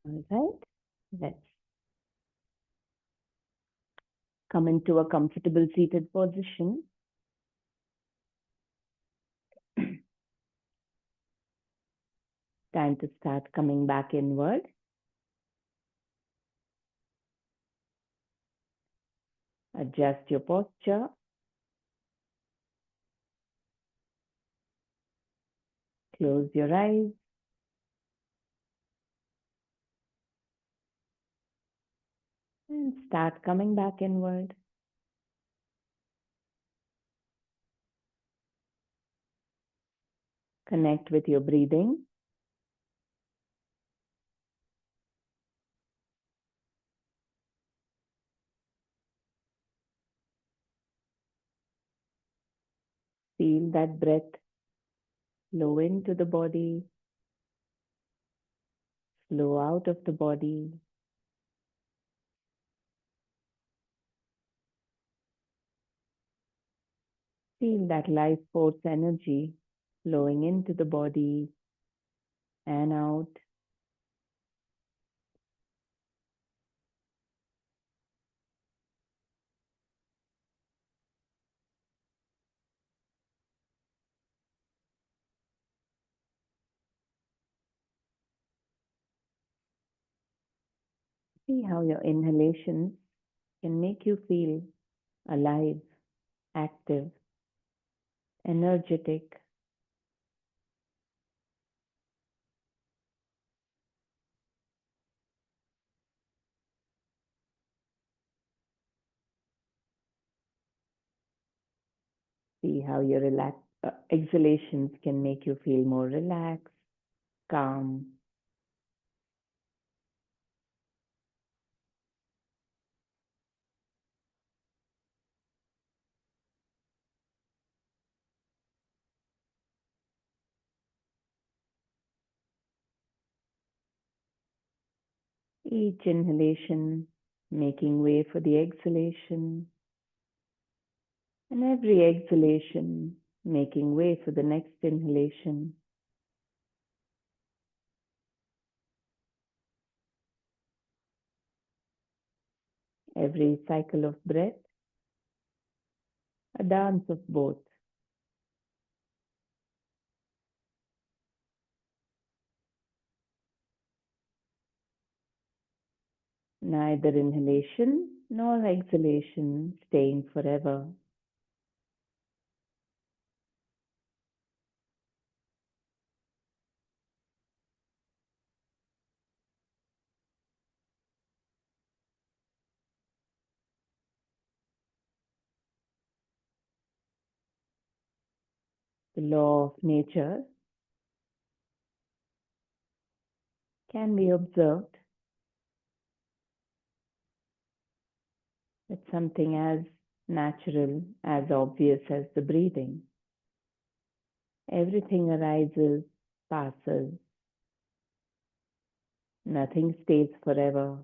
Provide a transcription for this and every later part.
All right, let's come into a comfortable seated position. Time to start coming back inward. Adjust your posture. Close your eyes. And start coming back inward. Connect with your breathing. Feel that breath flow into the body, flow out of the body. Feel that life force energy flowing into the body and out. See how your inhalations can make you feel alive, active, energetic. See how your exhalations can make you feel more relaxed, calm. Each inhalation making way for the exhalation, and every exhalation making way for the next inhalation. Every cycle of breath, a dance of both. Neither inhalation nor exhalation staying forever. The law of nature can be observed. It's something as natural, as obvious as the breathing. Everything arises, passes. Nothing stays forever.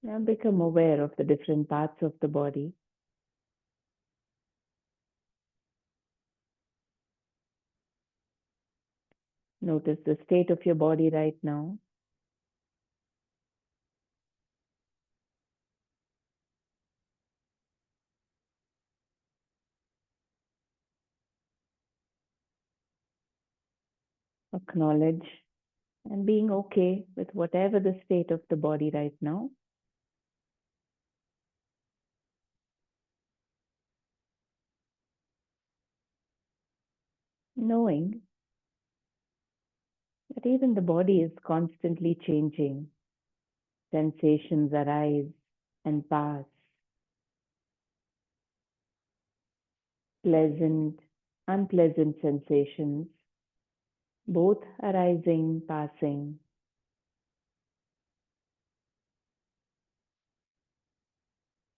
Now become aware of the different parts of the body. Notice the state of your body right now. Acknowledge and being okay with whatever the state of the body right now. Knowing that even the body is constantly changing. Sensations arise and pass. Pleasant, unpleasant sensations, both arising, passing.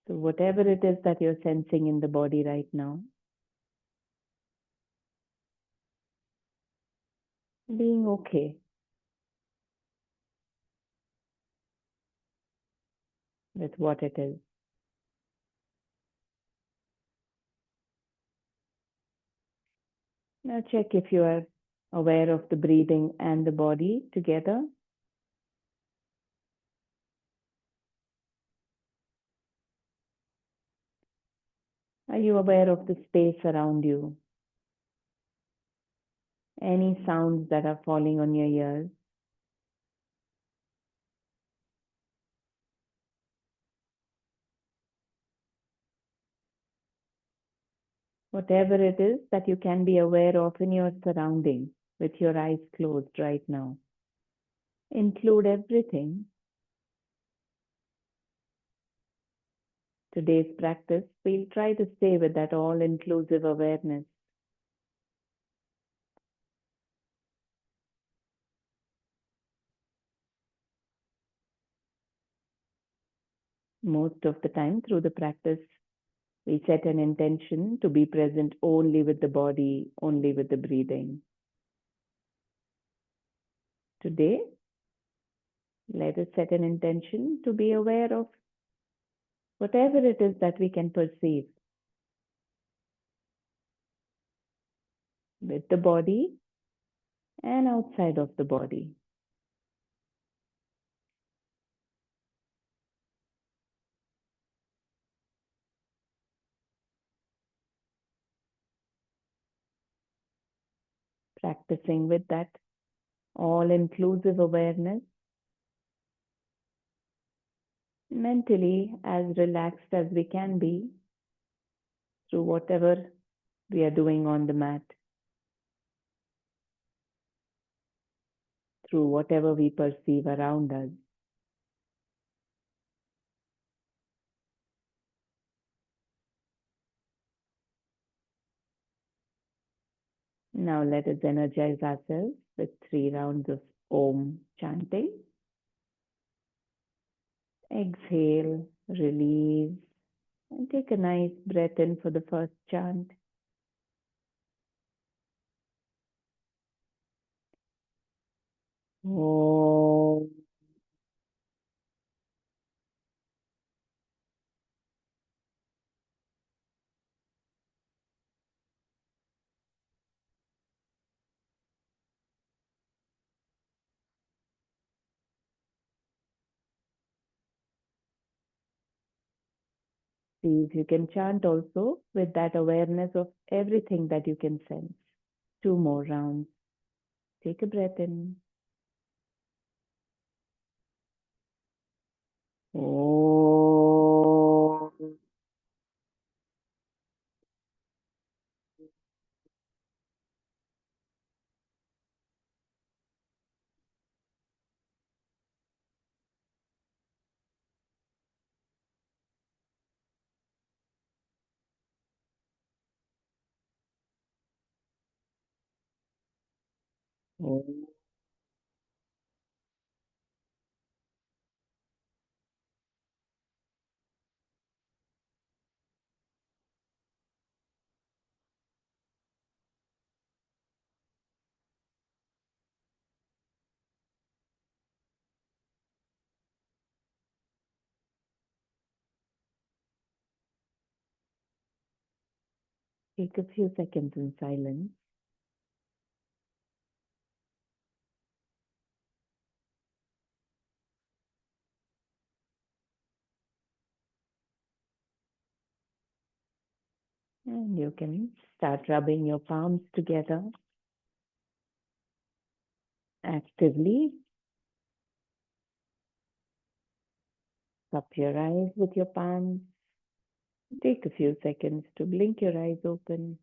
So whatever it is that you're sensing in the body right now, being okay with what it is. Now check if you are aware of the breathing and the body together. Are you aware of the space around you? Any sounds that are falling on your ears? Whatever it is that you can be aware of in your surroundings with your eyes closed right now. Include everything. Today's practice, we'll try to stay with that all-inclusive awareness. Most of the time through the practice, we set an intention to be present only with the body, only with the breathing. Today, let us set an intention to be aware of whatever it is that we can perceive with the body and outside of the body. Practicing with that all-inclusive awareness, mentally as relaxed as we can be through whatever we are doing on the mat, through whatever we perceive around us. Now let us energize ourselves with 3 rounds of Om chanting. Exhale, release, and take a nice breath in for the first chant. Om. See if you can chant also with that awareness of everything that you can sense. 2 more rounds. Take a breath in. Om. Om. Take a few seconds in silence. And you can start rubbing your palms together actively. Cup your eyes with your palms. Take a few seconds to blink your eyes open.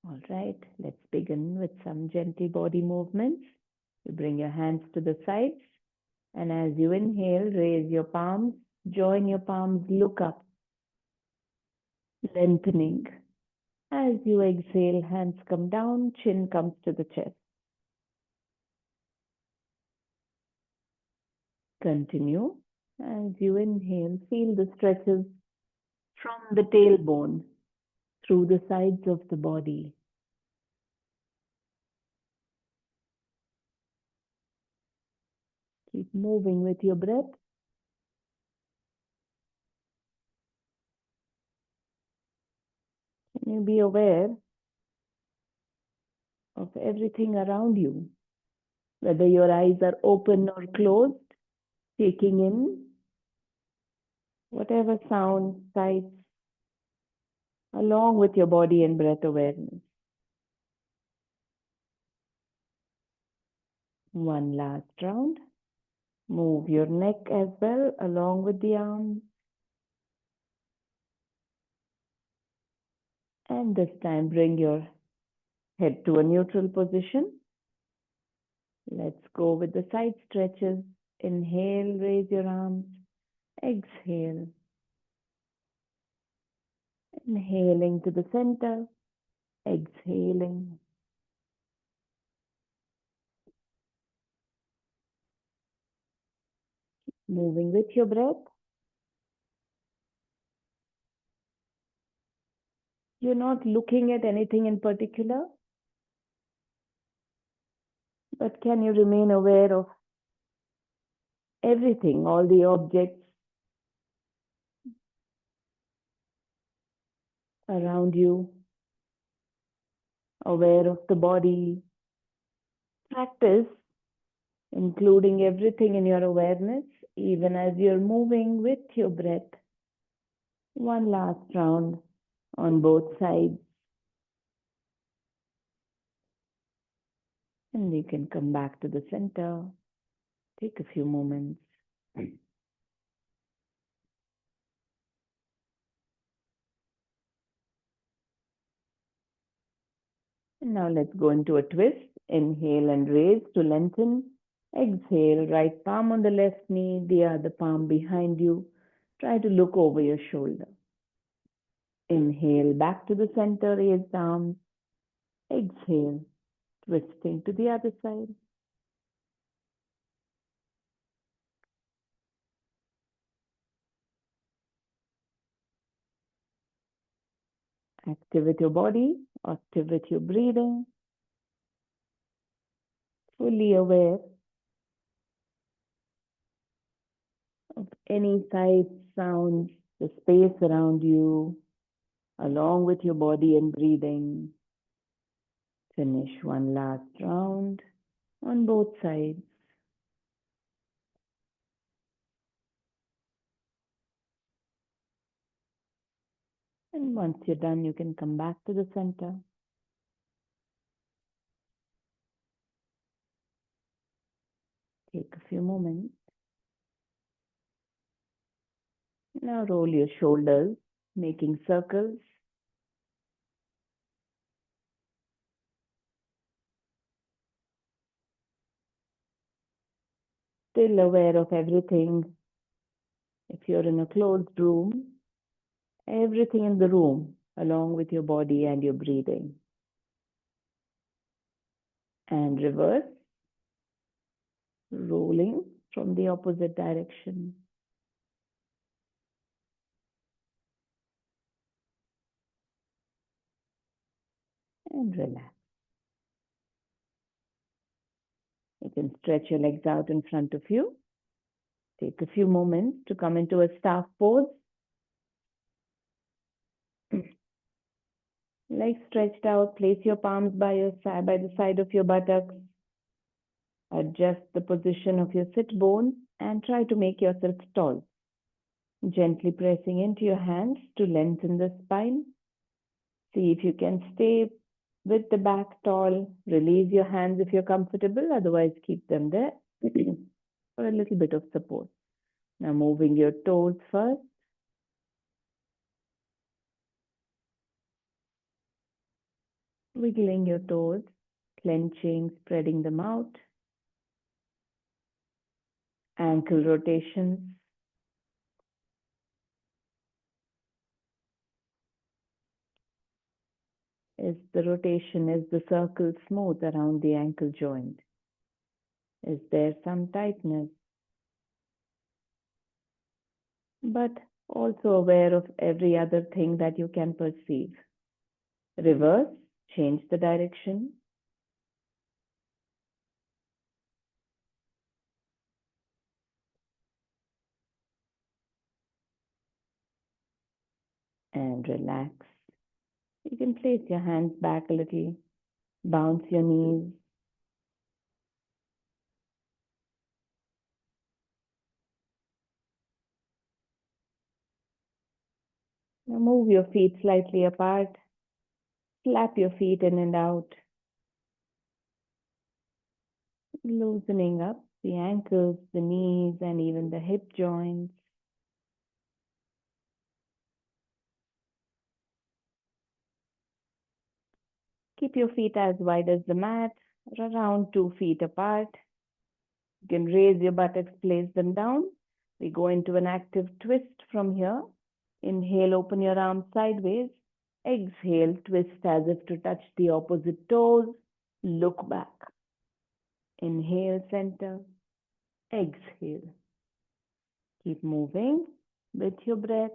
All right, let's begin with some gentle body movements. You bring your hands to the sides, and as you inhale, raise your palms, join your palms, look up, lengthening. As you exhale, hands come down, chin comes to the chest. Continue. As you inhale, feel the stretches from the tailbone through the sides of the body. Keep moving with your breath. Can you be aware of everything around you? Whether your eyes are open or closed, taking in whatever sounds, sights, along with your body and breath awareness. One last round. Move your neck as well, along with the arms. And this time, bring your head to a neutral position. Let's go with the side stretches. Inhale, raise your arms. Exhale. Inhaling to the center. Exhaling. Moving with your breath. You're not looking at anything in particular, but can you remain aware of everything, all the objects around you, aware of the body. Practice including everything in your awareness, even as you're moving with your breath. One last round on both sides. And you can come back to the center. Take a few moments. And now let's go into a twist. Inhale and raise to lengthen. Exhale, right palm on the left knee, the other palm behind you. Try to look over your shoulder. Inhale, back to the center, raise the arms. Exhale, twisting to the other side. Active with your body, active with your breathing. Fully aware of any sights, sounds, the space around you, along with your body and breathing. Finish one last round on both sides. And once you're done, you can come back to the center. Take a few moments. Now roll your shoulders, making circles. Still aware of everything. If you're in a closed room, everything in the room, along with your body and your breathing. And reverse, rolling from the opposite direction. And relax. You can stretch your legs out in front of you. Take a few moments to come into a staff pose. Legs stretched out, place your palms by the side of your buttocks. Adjust the position of your sit bones and try to make yourself tall. Gently pressing into your hands to lengthen the spine. See if you can stay with the back tall. Release your hands if you're comfortable, otherwise keep them there for a little bit of support. Now moving your toes first. Wiggling your toes, clenching, spreading them out. Ankle rotations. Is the circle smooth around the ankle joint? Is there some tightness? But also aware of every other thing that you can perceive. Reverse, change the direction. And relax. You can place your hands back a little, bounce your knees. Now move your feet slightly apart. Flap your feet in and out, loosening up the ankles, the knees, and even the hip joints. Keep your feet as wide as the mat, around 2 feet apart. You can raise your buttocks, place them down. We go into an active twist from here. Inhale, open your arms sideways. Exhale, twist as if to touch the opposite toes. Look back. Inhale, center. Exhale. Keep moving with your breath.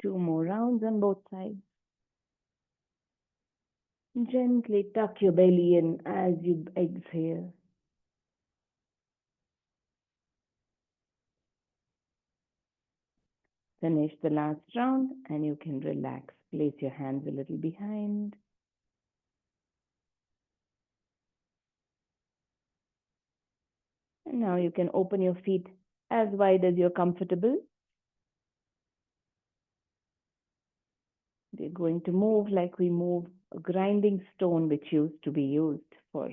Two more rounds on both sides. Gently tuck your belly in as you exhale. Finish the last round and you can relax. Place your hands a little behind. And now you can open your feet as wide as you're comfortable. We're going to move like we move a grinding stone which used to be used for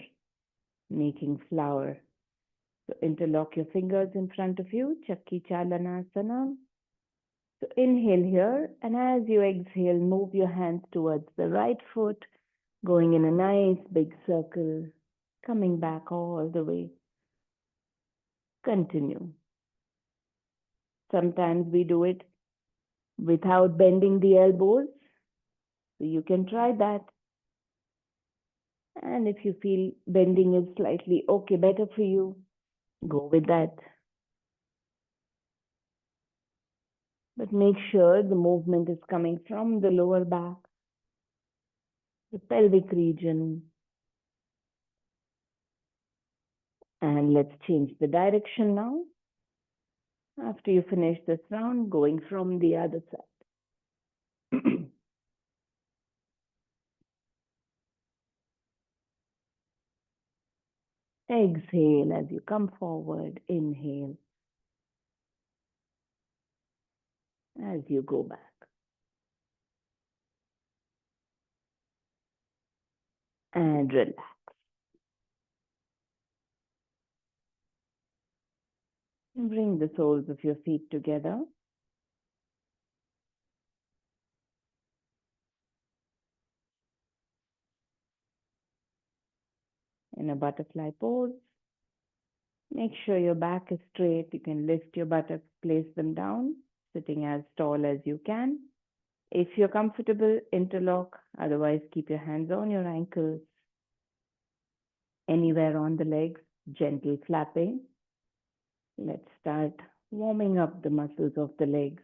making flour. So interlock your fingers in front of you, Chakki Chalanasana. So inhale here, and as you exhale, move your hands towards the right foot, going in a nice big circle, coming back all the way. Continue. Sometimes we do it without bending the elbows. So you can try that. And if you feel bending is slightly okay, better for you, go with that. But make sure the movement is coming from the lower back, the pelvic region. And let's change the direction now. After you finish this round, going from the other side. Exhale as you come forward. Inhale as you go back. And relax. Bring the soles of your feet together. In a butterfly pose. Make sure your back is straight. You can lift your buttocks, place them down, sitting as tall as you can. If you're comfortable, interlock. Otherwise, keep your hands on your ankles. Anywhere on the legs, gentle flapping. Let's start warming up the muscles of the legs.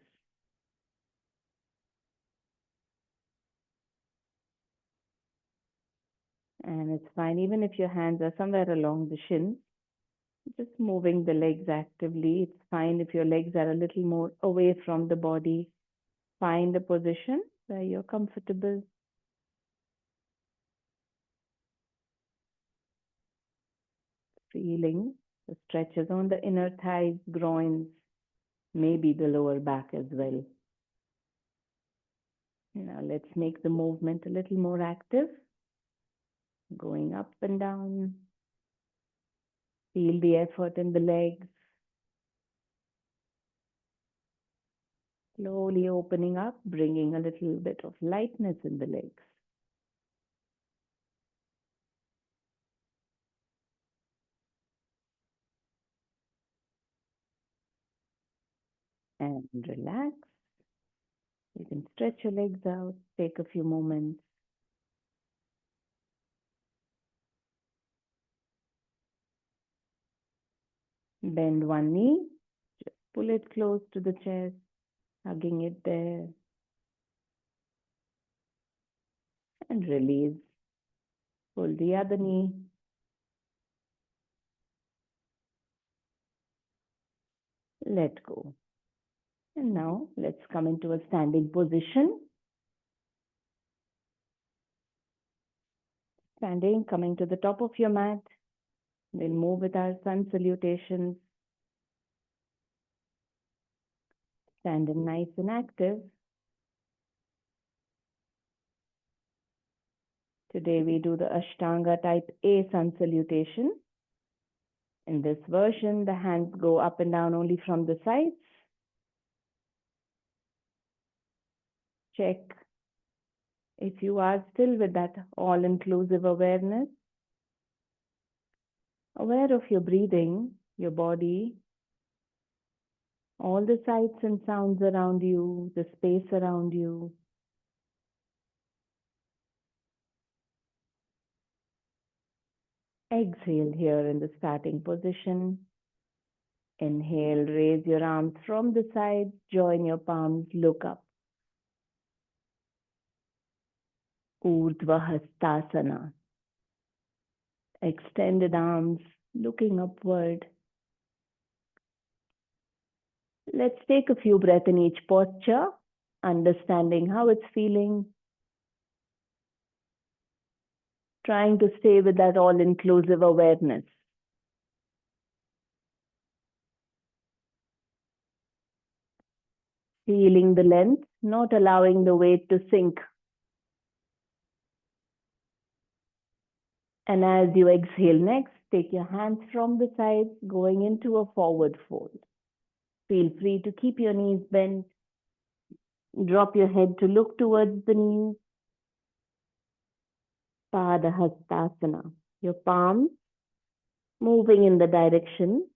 And it's fine, even if your hands are somewhere along the shins, just moving the legs actively. It's fine if your legs are a little more away from the body. Find a position where you're comfortable. Feeling the stretches on the inner thighs, groins, maybe the lower back as well. Now let's make the movement a little more active. Going up and down. Feel the effort in the legs. Slowly opening up, bringing a little bit of lightness in the legs. And relax. You can stretch your legs out, take a few moments. Bend one knee, just pull it close to the chest, hugging it there. and release. Pull the other knee. Let go. And now let's come into a standing position. Standing, coming to the top of your mat. We'll move with our sun salutations. Standing nice and active. Today we do the Ashtanga type A sun salutation. In this version, the hands go up and down only from the sides. Check if you are still with that all-inclusive awareness. Aware of your breathing, your body, all the sights and sounds around you, the space around you. Exhale here in the starting position. Inhale, raise your arms from the sides, join your palms, look up. Urdhva Hastasana. Extended arms, looking upward. Let's take a few breaths in each posture, understanding how it's feeling. Trying to stay with that all-inclusive awareness. Feeling the length, not allowing the weight to sink. And as you exhale next, take your hands from the sides, going into a forward fold. Feel free to keep your knees bent. Drop your head to look towards the knees. Padahastasana. Your palms moving in the direction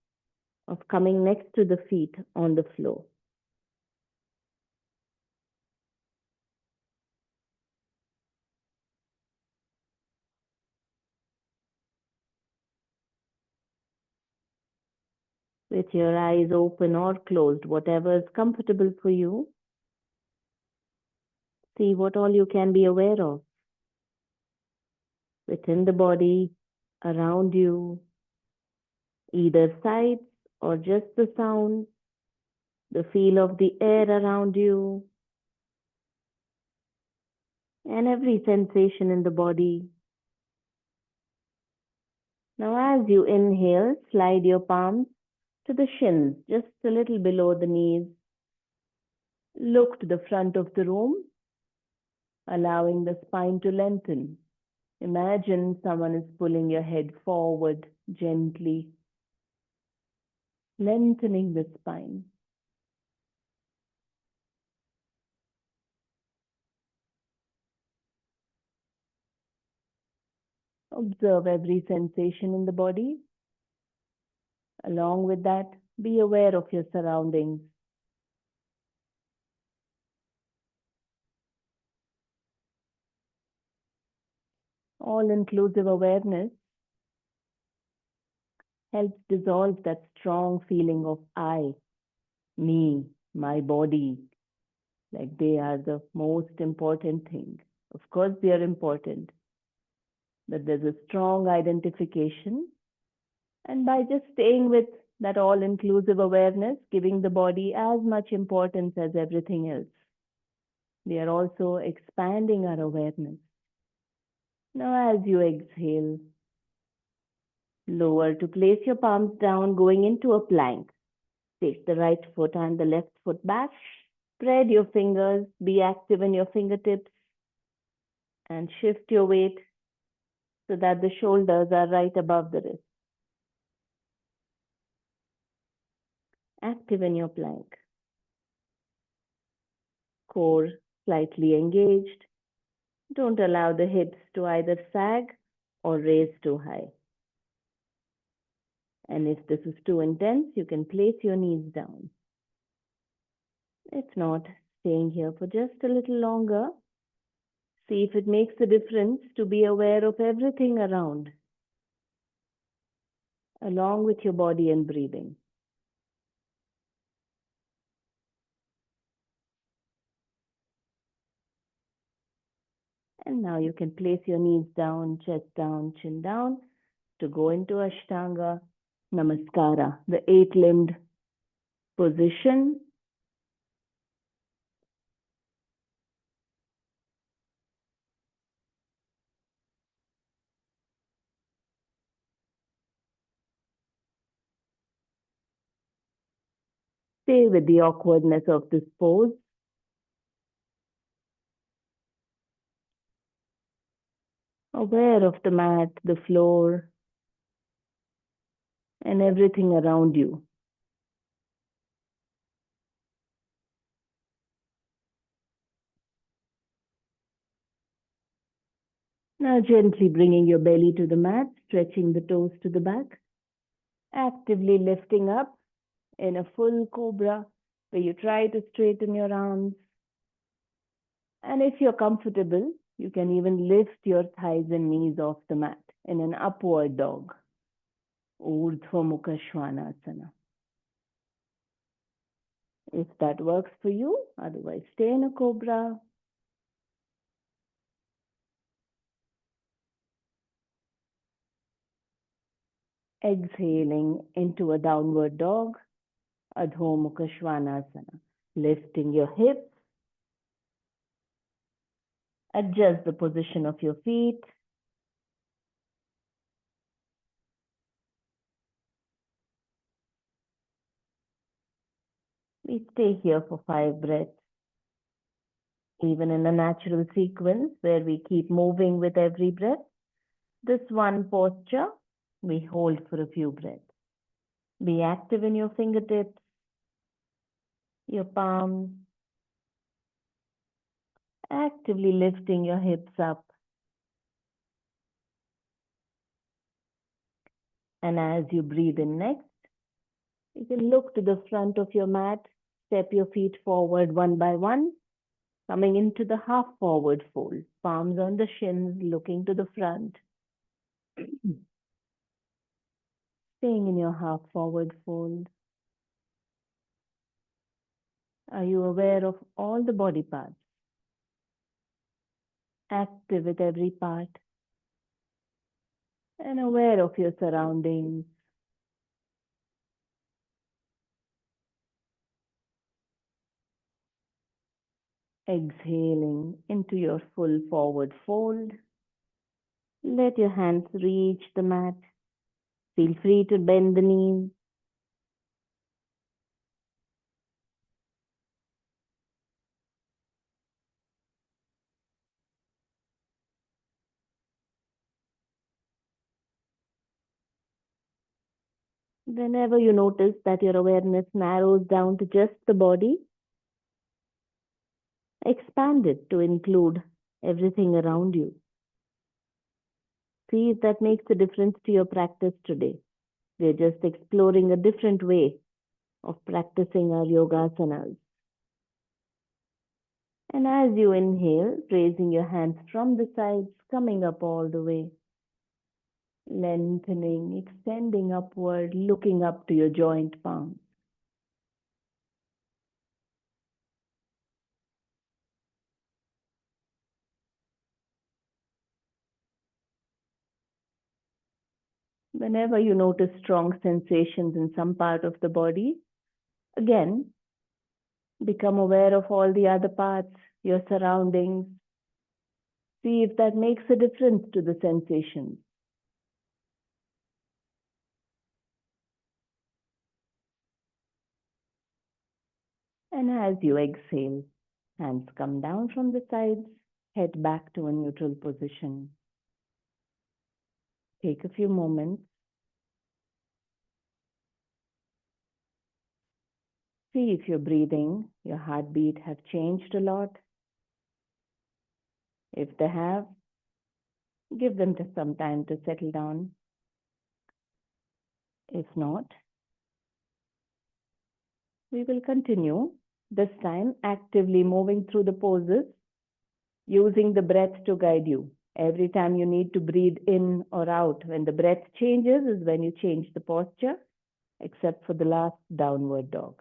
of coming next to the feet on the floor. With your eyes open or closed, whatever is comfortable for you. See what all you can be aware of. Within the body, around you, either sides or just the sound, the feel of the air around you, and every sensation in the body. Now as you inhale, slide your palms to the shins, just a little below the knees. Look to the front of the room, allowing the spine to lengthen. Imagine someone is pulling your head forward gently, lengthening the spine. Observe every sensation in the body. Along with that, be aware of your surroundings. All-inclusive awareness helps dissolve that strong feeling of I, me, my body, like they are the most important thing. Of course, they are important, but there's a strong identification. And by just staying with that all-inclusive awareness, giving the body as much importance as everything else, we are also expanding our awareness. Now, as you exhale, lower to place your palms down, going into a plank. Take the right foot and the left foot back. Spread your fingers, be active in your fingertips, and shift your weight so that the shoulders are right above the wrist. Active in your plank. Core slightly engaged. Don't allow the hips to either sag or raise too high. And if this is too intense, you can place your knees down. If not, staying here for just a little longer. See if it makes a difference to be aware of everything around, along with your body and breathing. And now you can place your knees down, chest down, chin down to go into Ashtanga Namaskara, the eight-limbed position. Stay with the awkwardness of this pose. Aware of the mat, the floor, and everything around you. Now gently bringing your belly to the mat, stretching the toes to the back, actively lifting up in a full cobra where you try to straighten your arms. And if you're comfortable, you can even lift your thighs and knees off the mat in an upward dog, Urdhva Mukha Svanasana. If that works for you, otherwise stay in a cobra. Exhaling into a downward dog, Adho Mukha Svanasana. Lifting your hips. Adjust the position of your feet. We stay here for 5 breaths. Even in a natural sequence where we keep moving with every breath, this one posture, we hold for a few breaths. Be active in your fingertips, your palms, actively lifting your hips up. And as you breathe in next, you can look to the front of your mat, step your feet forward one by one, coming into the half forward fold, palms on the shins, looking to the front. Staying in your half forward fold. Are you aware of all the body parts? Active with every part. And aware of your surroundings. Exhaling into your full forward fold. Let your hands reach the mat. Feel free to bend the knees. Whenever you notice that your awareness narrows down to just the body, expand it to include everything around you. See if that makes a difference to your practice today. We're just exploring a different way of practicing our yogasanas. And as you inhale, raising your hands from the sides, coming up all the way. Lengthening, extending upward, looking up to your joint palms. Whenever you notice strong sensations in some part of the body, again, become aware of all the other parts, your surroundings. See if that makes a difference to the sensations. And as you exhale, hands come down from the sides, head back to a neutral position. Take a few moments. See if your breathing, your heartbeat have changed a lot. If they have, give them just some time to settle down. If not, we will continue, this time actively moving through the poses, using the breath to guide you. Every time you need to breathe in or out, when the breath changes is when you change the posture, except for the last downward dog.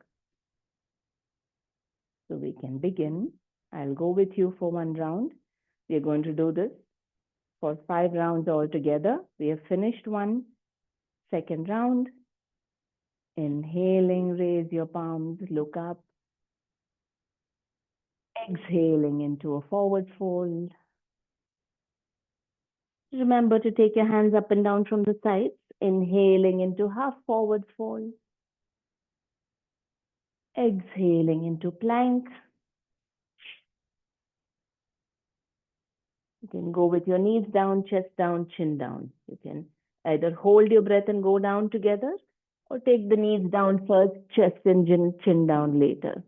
So we can begin. I'll go with you for one round. We are going to do this for 5 rounds altogether. We have finished one. Second round. Inhaling, raise your palms, look up. Exhaling into a forward fold. Remember to take your hands up and down from the sides. Inhaling into half forward fold. Exhaling into plank. You can go with your knees down, chest down, chin down. You can either hold your breath and go down together, or take the knees down first, chest and chin down later.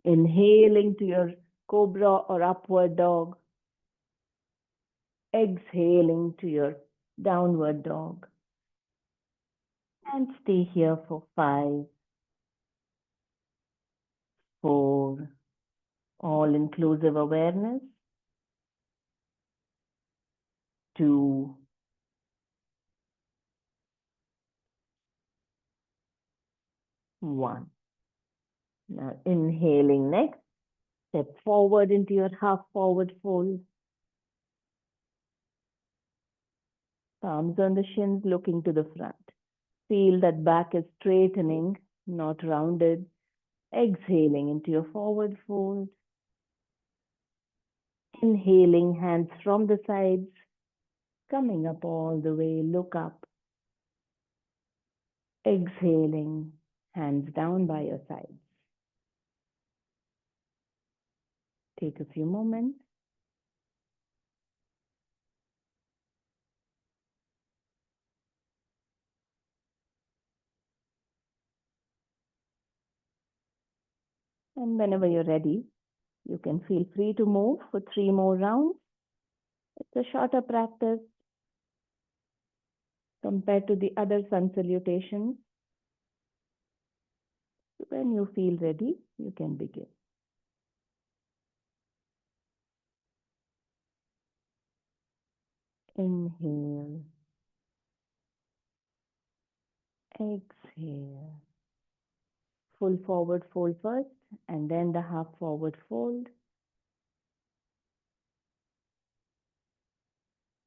Inhaling to your cobra or upward dog. Exhaling to your downward dog. And stay here for 5, 4, all-inclusive awareness. 2, 1. Now inhaling next. Step forward into your half forward fold. Palms on the shins, looking to the front. Feel that back is straightening, not rounded. Exhaling into your forward fold. Inhaling, hands from the sides, coming up all the way, look up. Exhaling, hands down by your sides. Take a few moments. And whenever you're ready, you can feel free to move for 3 more rounds. It's a shorter practice compared to the other sun salutations. When you feel ready, you can begin. Inhale. Exhale. Full forward fold first, and then the half forward fold.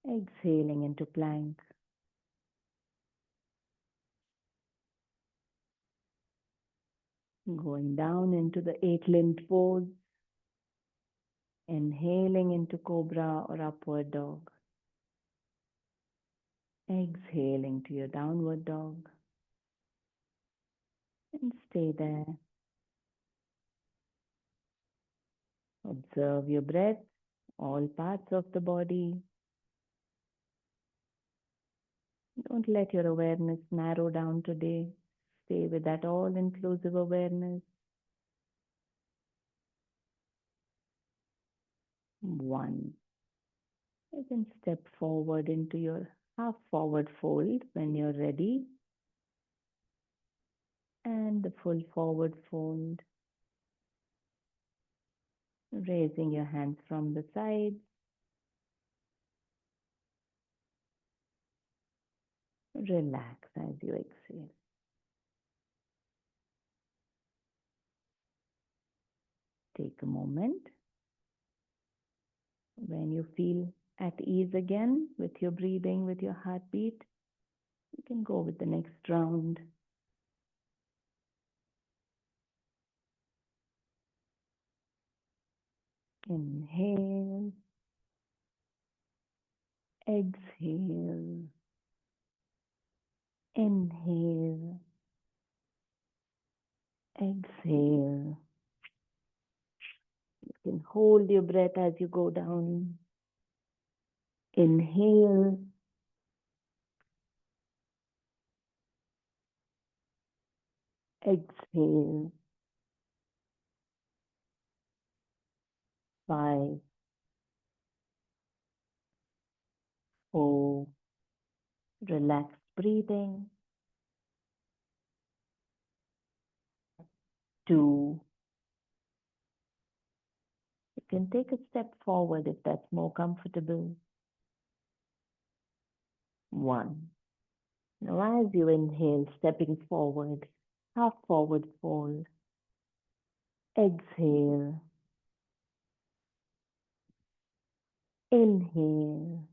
Exhaling into plank. Going down into the 8-limbed pose. Inhaling into cobra or upward dog. Exhaling to your downward dog. And stay there. Observe your breath, all parts of the body. Don't let your awareness narrow down today. Stay with that all-inclusive awareness. 1. You can step forward into your half forward fold when you're ready. And the full forward fold. Raising your hands from the sides. Relax as you exhale. Take a moment. When you feel at ease again with your breathing, with your heartbeat, you can go with the next round. Inhale. Exhale. Inhale. Exhale. You can hold your breath as you go down. Inhale. Exhale. 5, 4, relaxed breathing. 2. You can take a step forward if that's more comfortable. 1. Now as you inhale, stepping forward, half forward fold. Exhale. Inhale.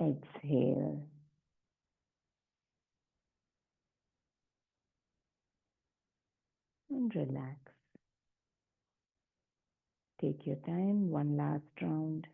Exhale. And relax. Take your time. One last round.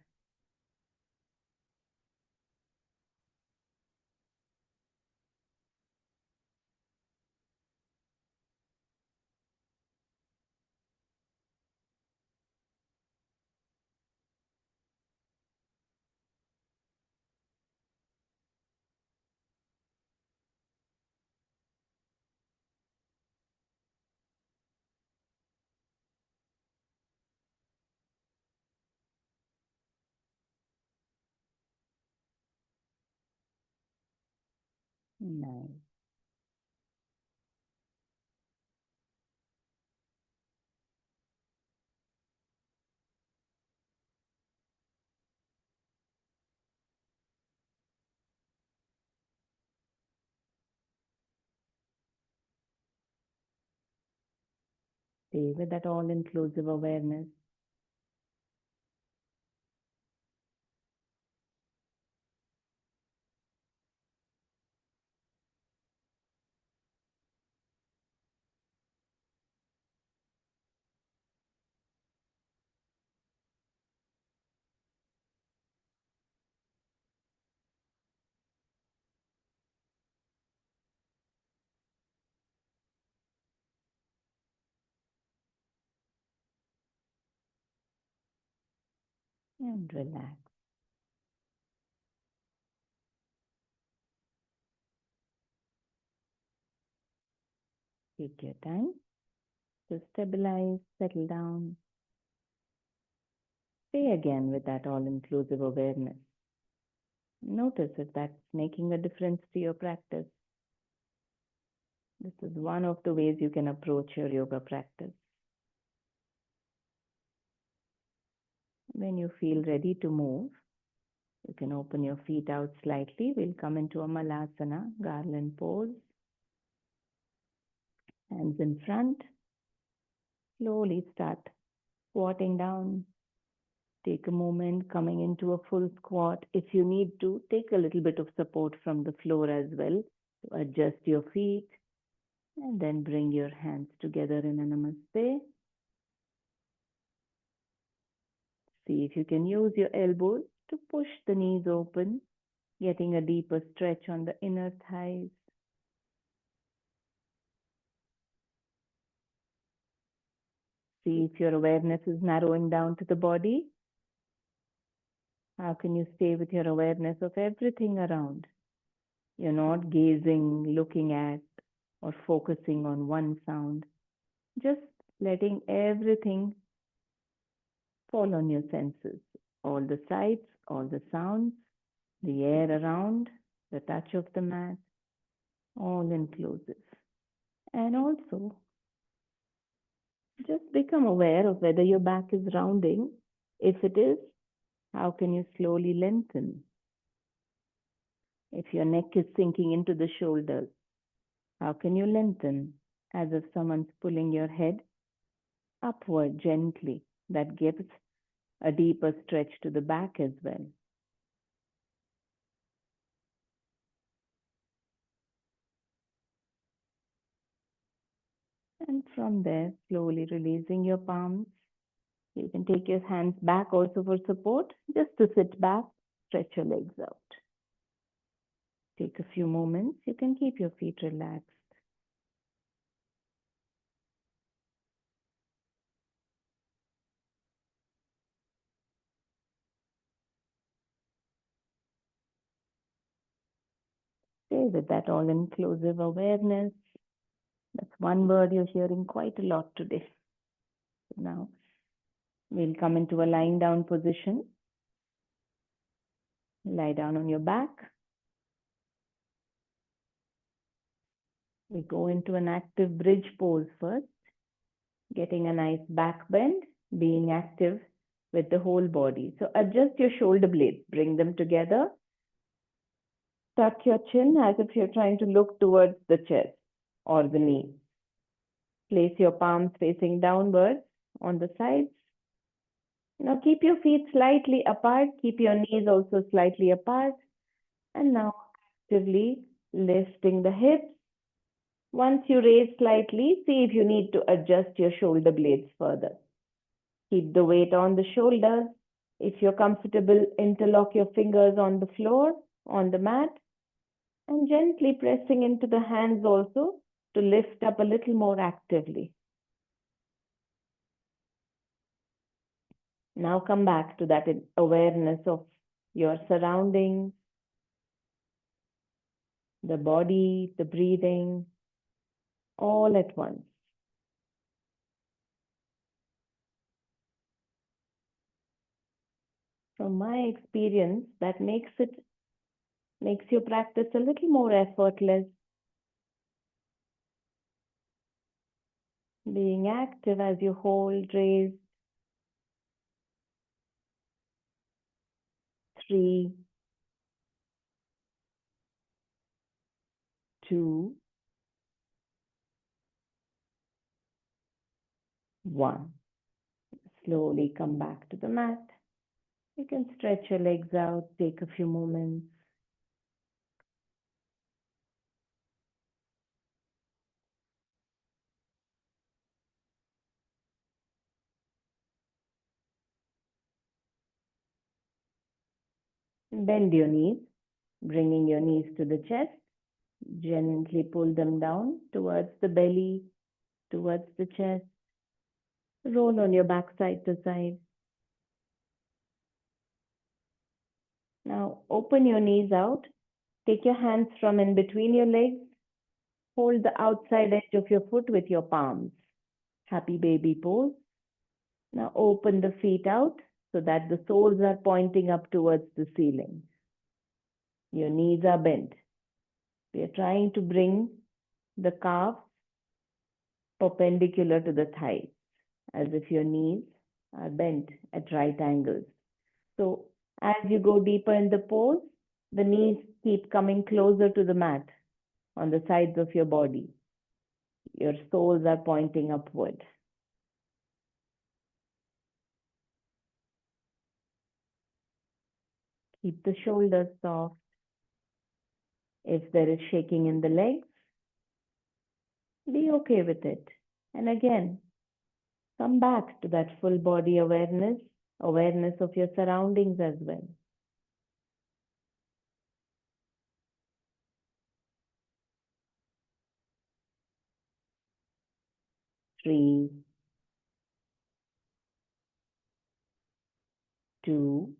Nice. Stay with that all-inclusive awareness. And relax. Take your time to stabilize, settle down. Stay again with that all-inclusive awareness. Notice if that's making a difference to your practice. This is one of the ways you can approach your yoga practice. When you feel ready to move, you can open your feet out slightly. We'll come into a Malasana, garland pose. Hands in front. Slowly start squatting down. Take a moment coming into a full squat. If you need to, take a little bit of support from the floor as well to adjust your feet. And then bring your hands together in a namaste. See if you can use your elbows to push the knees open, getting a deeper stretch on the inner thighs. See if your awareness is narrowing down to the body. How can you stay with your awareness of everything around? You're not gazing, looking at, or focusing on one sound. Just letting everything fall on your senses. All the sights, all the sounds, the air around, the touch of the mat, all inclusive. And also, just become aware of whether your back is rounding. If it is, how can you slowly lengthen? If your neck is sinking into the shoulders, how can you lengthen? As if someone's pulling your head upward gently. That gives a deeper stretch to the back as well. And from there, slowly releasing your palms. You can take your hands back also for support, just to sit back, stretch your legs out. Take a few moments. You can keep your feet relaxed. Stay with that all-inclusive awareness. That's one word you're hearing quite a lot today. Now, we'll come into a lying down position. Lie down on your back. We go into an active bridge pose first, getting a nice back bend, being active with the whole body. So adjust your shoulder blades, bring them together. Tuck your chin as if you're trying to look towards the chest or the knee. Place your palms facing downwards. on the sides. Now keep your feet slightly apart. Keep your knees also slightly apart. And now actively lifting the hips. Once you raise slightly, see if you need to adjust your shoulder blades further. Keep the weight on the shoulders. If you're comfortable, interlock your fingers on the floor, on the mat, and gently pressing into the hands also to lift up a little more actively. Now come back to that awareness of your surroundings, the body, the breathing, all at once. From my experience, that makes your practice a little more effortless, being active as you hold, raise, 3, 2, 1. Slowly come back to the mat. You can stretch your legs out, take a few moments. Bend your knees, bringing your knees to the chest. Gently pull them down towards the belly, towards the chest. Roll on your back side to side. Now open your knees out. Take your hands from in between your legs. Hold the outside edge of your foot with your palms. Happy baby pose. Now open the feet out so that the soles are pointing up towards the ceiling. Your knees are bent. We are trying to bring the calves perpendicular to the thighs, as if your knees are bent at right angles. So as you go deeper in the pose, the knees keep coming closer to the mat on the sides of your body. Your soles are pointing upward. Keep the shoulders soft. If there is shaking in the legs, be okay with it. And again, come back to that full body awareness, awareness of your surroundings as well. 3, 2,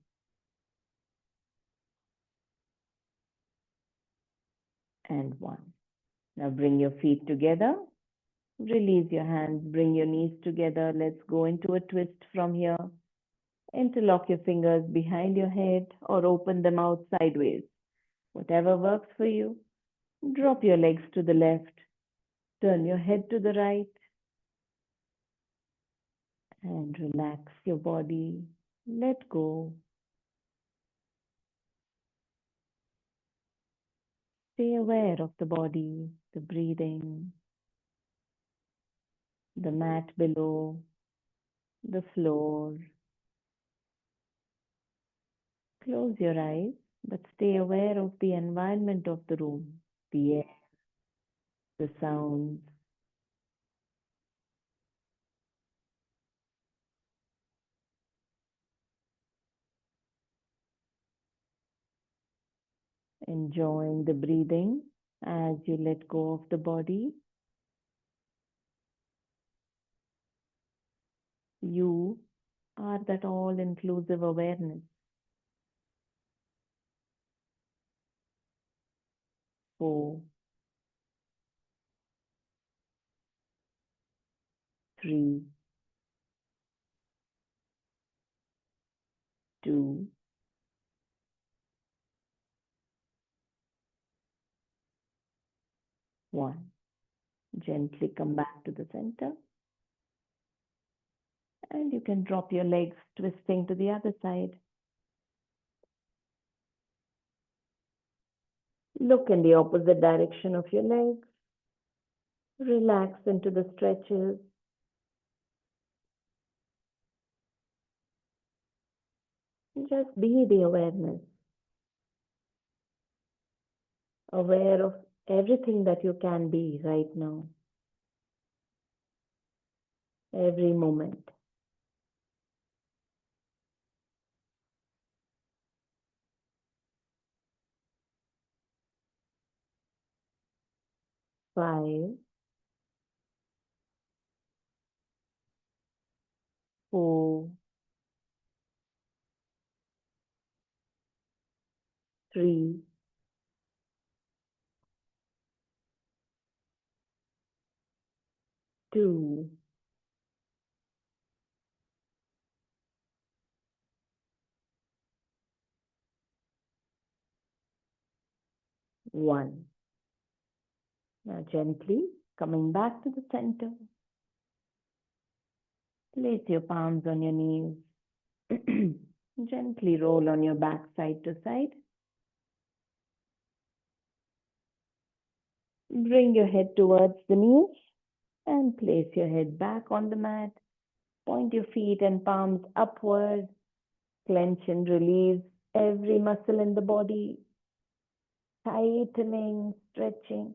and 1. Now bring your feet together. Release your hands, bring your knees together. Let's go into a twist from here. Interlock your fingers behind your head or open them out sideways. Whatever works for you. Drop your legs to the left. Turn your head to the right. And relax your body. Let go. Stay aware of the body, the breathing, the mat below, the floor. Close your eyes, but stay aware of the environment of the room, the air, the sounds. Enjoying the breathing as you let go of the body. You are that all-inclusive awareness. 4, 3, 2, 1. Gently come back to the center. And you can drop your legs, twisting to the other side. Look in the opposite direction of your legs. Relax into the stretches. Just be the awareness, aware of everything that you can be right now, every moment. 5, 4, 3, 2, 1. Now gently coming back to the center. Place your palms on your knees. Gently roll on your back side to side. Bring your head towards the knees and place your head back on the mat. Point your feet and palms upward. Clench and release every muscle in the body, tightening, stretching.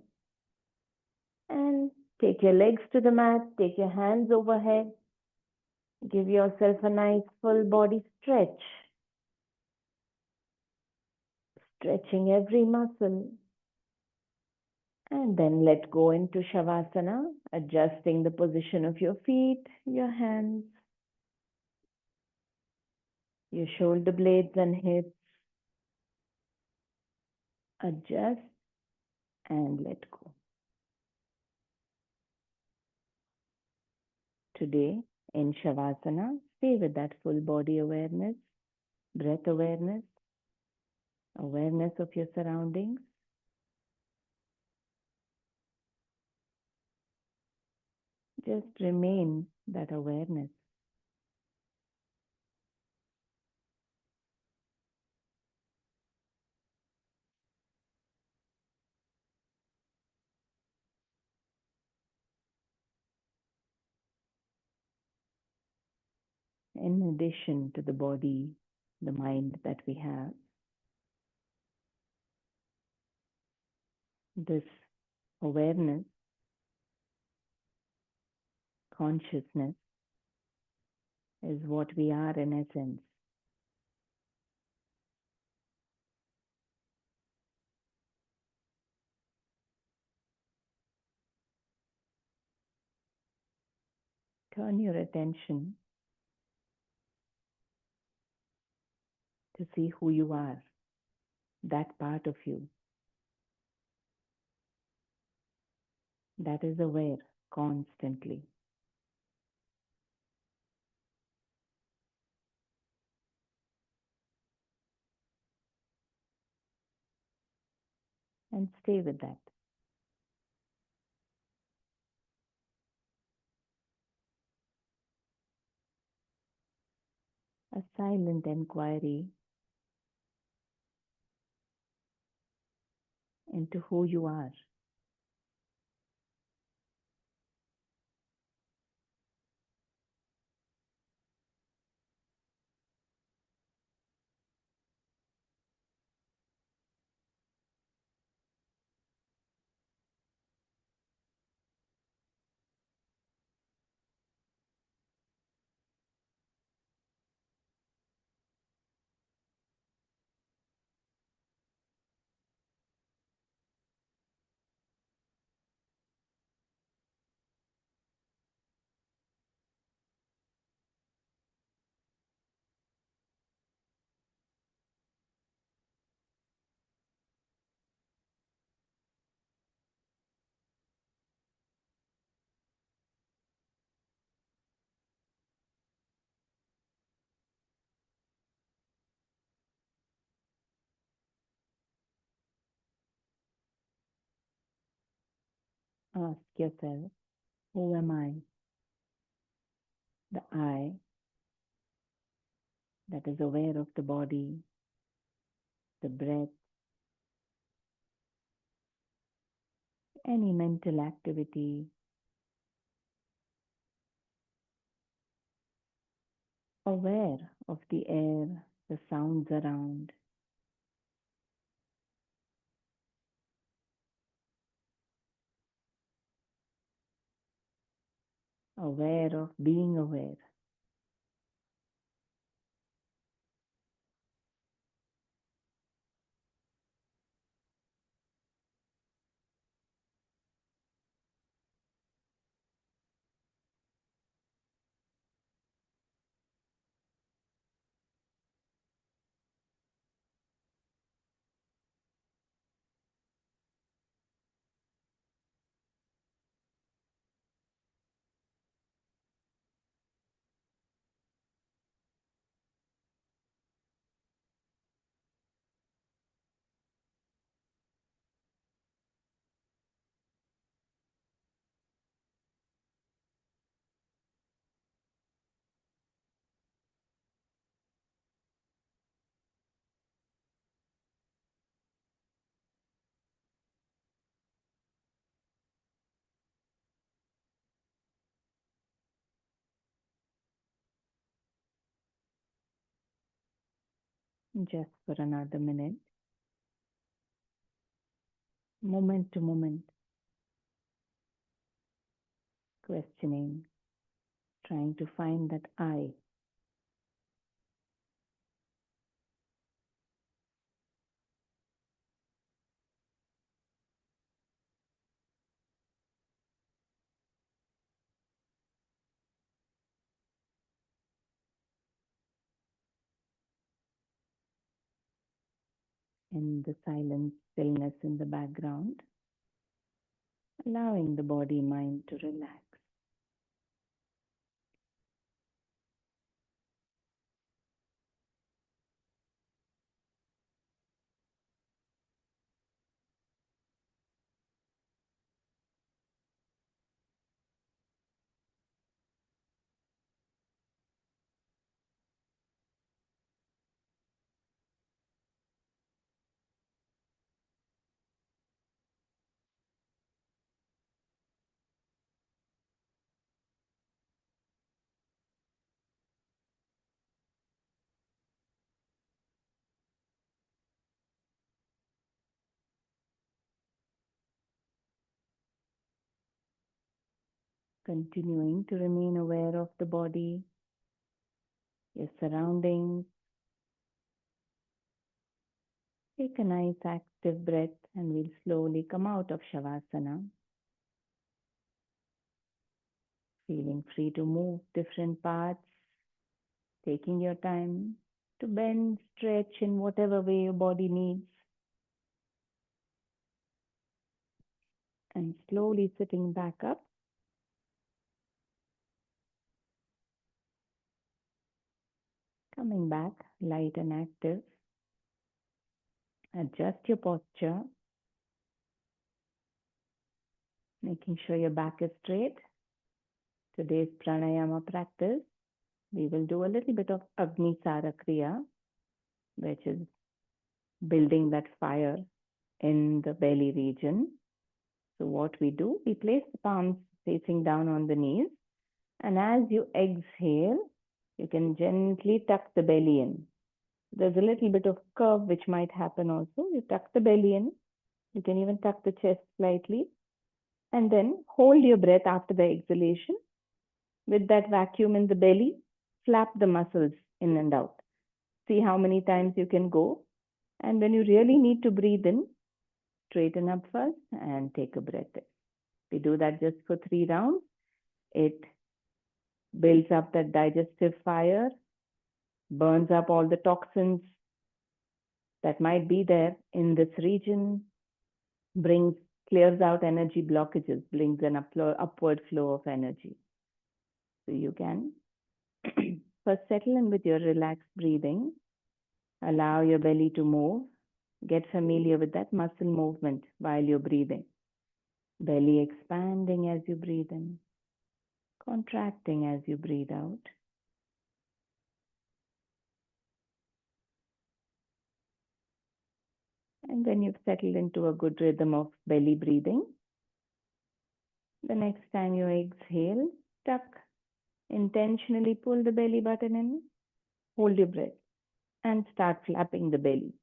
And take your legs to the mat, take your hands overhead. Give yourself a nice full body stretch. Stretching every muscle. And then let go into Shavasana, adjusting the position of your feet, your hands, your shoulder blades and hips. Adjust and let go. Today in Shavasana, stay with that full body awareness, breath awareness, awareness of your surroundings. Just remain that awareness. In addition to the body, the mind that we have, this awareness, consciousness is what we are in essence. Turn your attention to see who you are, that part of you that is aware constantly. And stay with that. A silent inquiry into who you are. Ask yourself, who am I? The I that is aware of the body, the breath, any mental activity, aware of the air, the sounds around. Aware of being aware. Just for another minute, moment to moment, questioning, trying to find that I. In the silent stillness in the background, allowing the body mind to relax. Continuing to remain aware of the body, your surroundings. Take a nice active breath and we'll slowly come out of Shavasana. Feeling free to move different parts, taking your time to bend, stretch in whatever way your body needs. And slowly sitting back up. Coming back, light and active. Adjust your posture. Making sure your back is straight. Today's pranayama practice, we will do a little bit of Agni Sara Kriya, which is building that fire in the belly region. So what we do, we place the palms facing down on the knees. And as you exhale, you can gently tuck the belly in. There's a little bit of curve which might happen also. You tuck the belly in. You can even tuck the chest slightly. And then hold your breath after the exhalation. With that vacuum in the belly, flap the muscles in and out. See how many times you can go. And when you really need to breathe in, straighten up first and take a breath in. We do that just for 3 rounds. It builds up that digestive fire, burns up all the toxins that might be there in this region, clears out energy blockages, brings an upward flow of energy. So you can first settle in with your relaxed breathing, allow your belly to move, get familiar with that muscle movement while you're breathing. Belly expanding as you breathe in, contracting as you breathe out. And when you've settled into a good rhythm of belly breathing, the next time you exhale, tuck, intentionally pull the belly button in, hold your breath. and start flapping the belly.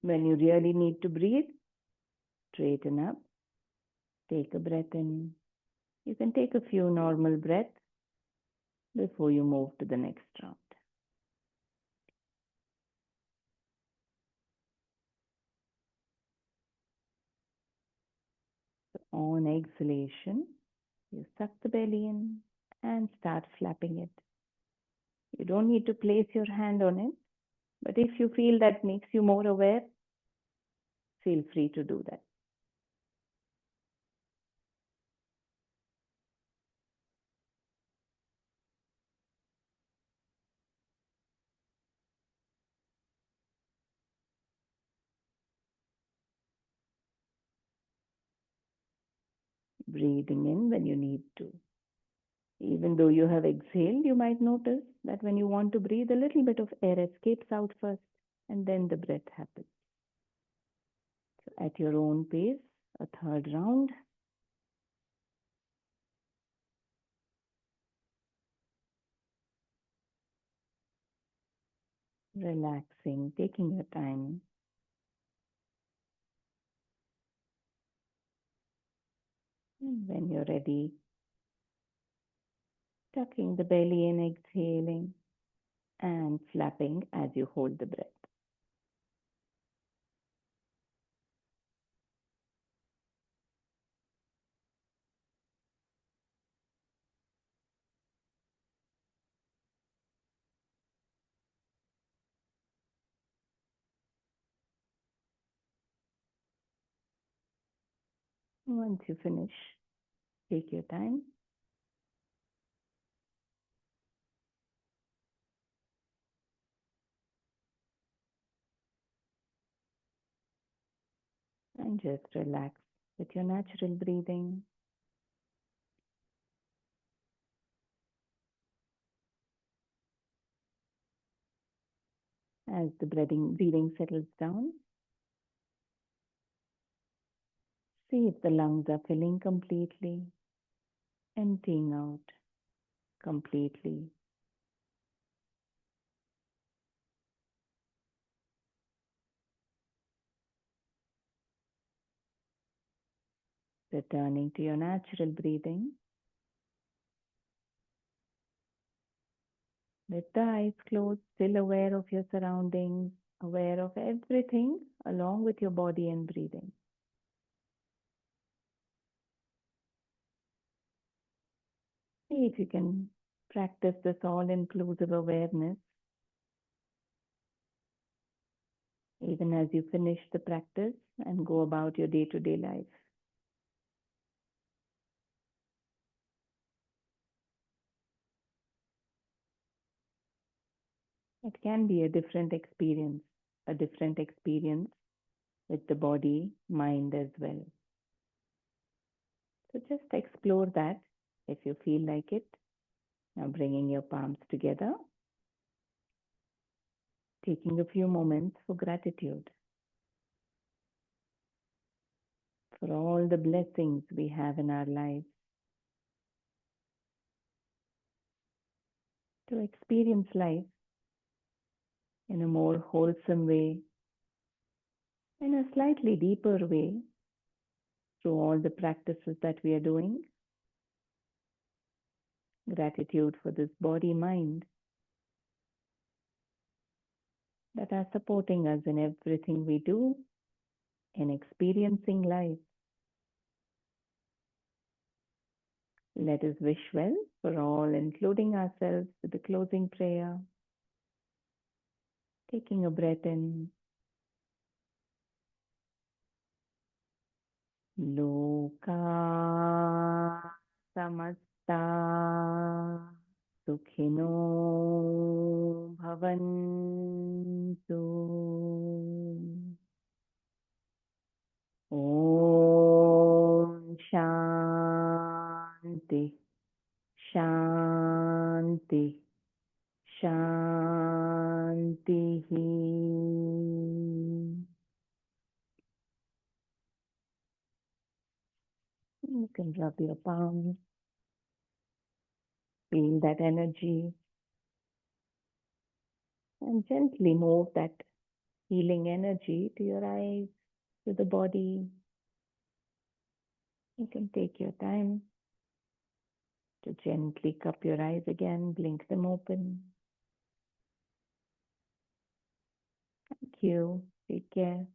When you really need to breathe, straighten up, take a breath in. You can take a few normal breaths before you move to the next round. So on exhalation, you suck the belly in and start flapping it. You don't need to place your hand on it, but if you feel that makes you more aware, feel free to do that. Breathing in when you need to. Even though you have exhaled, you might notice that when you want to breathe, a little bit of air escapes out first, and then the breath happens. So at your own pace, a third round. Relaxing, taking your time. And when you're ready, tucking the belly in, exhaling, and flapping as you hold the breath. Once you finish, take your time. And just relax with your natural breathing. As the breathing settles down, see if the lungs are filling completely, emptying out completely. Returning to your natural breathing, with the eyes closed, still aware of your surroundings, aware of everything along with your body and breathing. See if you can practice this all-inclusive awareness even as you finish the practice and go about your day-to-day life. It can be a different experience with the body, mind as well. So just explore that if you feel like it. Now bringing your palms together, taking a few moments for gratitude for all the blessings we have in our lives, to experience life in a more wholesome way, in a slightly deeper way, through all the practices that we are doing. Gratitude for this body, mind that are supporting us in everything we do, in experiencing life. Let us wish well for all, including ourselves, with the closing prayer. Taking a breath in. Loka samasta sukhino bhavantu. Om Shanti Shanti Shanti. You can rub your palms, feel that energy, and gently move that healing energy to your eyes, to the body. You can take your time to gently cup your eyes again, blink them open. Thank you. Take care.